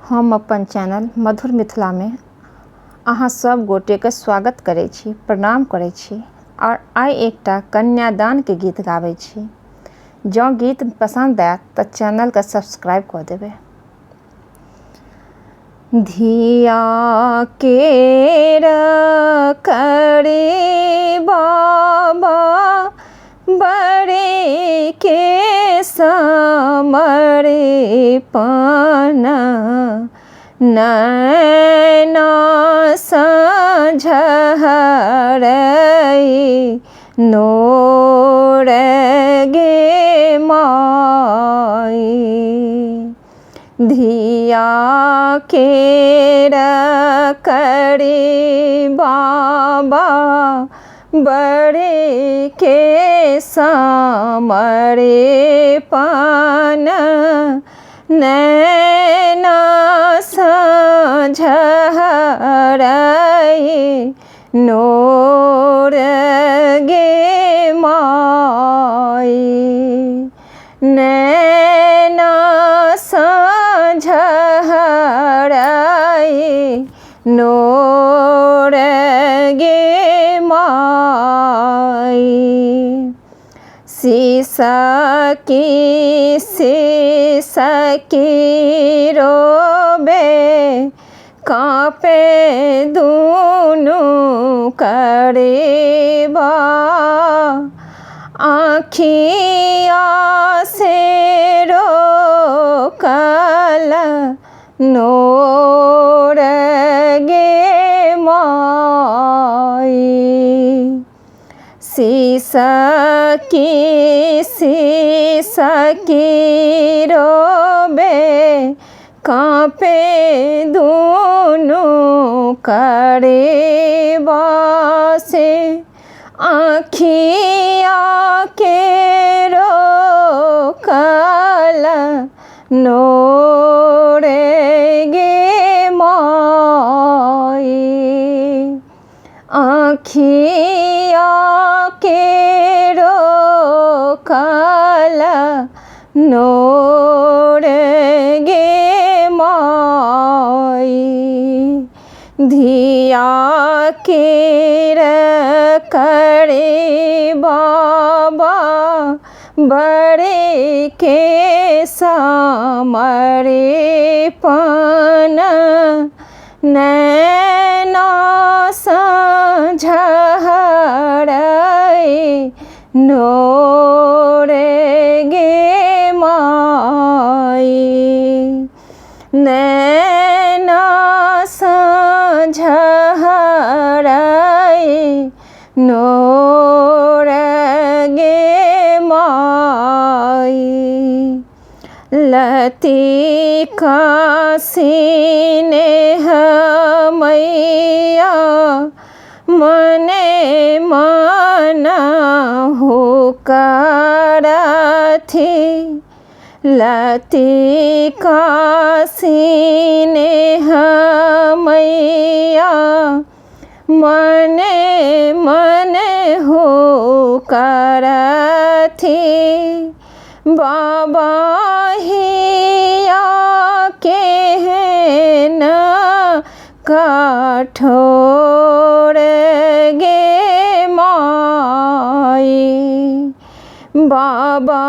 हम अपन चैनल मधुर मिथिला में अहाँ सब गोटे के स्वागत करै छी, प्रणाम करै छी और आइ एकटा कन्यादान के गीत गाबै छी। जँ गीत पसंद आयत तऽ चैनल के सब्सक्राइब कऽ देबै। धिया केर करे बाबा बड़े के समरे पाना नैना साँझहरै नोर गे माई। धिया केर करे बाबा बड़े के समरे पाना नैना साँझहरै नोर गे माई। नैना साँझहरै नोर गे माई। सिसकी रोबे काँपे दुनू करेबा आँखिया से रोकल नोर गे माई। सिसकी रोबे काँपे दुनू करेबा से आँखिया के रोकल नोर गे माई। आँखिया के रोकल नोर गे माई। धिया केर करे बाबा बड़े के समरे पाना नैना साँझहरै नोर गे माई। नैना साँझहरै नोर गे माई। लतिका सिनेह मैया मने मन हुकरथि। लतिका सिनेह मैया मने मने हुकरथि। बाबा हिया केहन कठोर गे माई। बाबा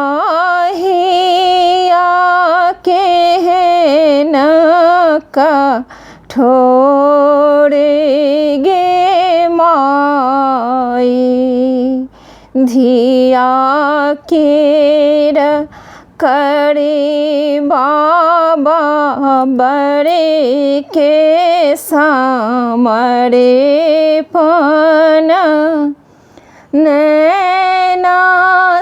हिया केहन कठोर गे माई। धिया केर करे बाबा बड़े के समरे पाना नैना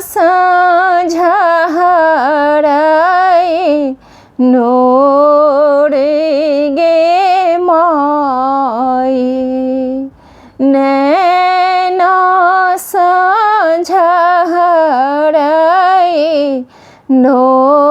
साँझहरै नोर गे माई। नैना साँझहरै नोर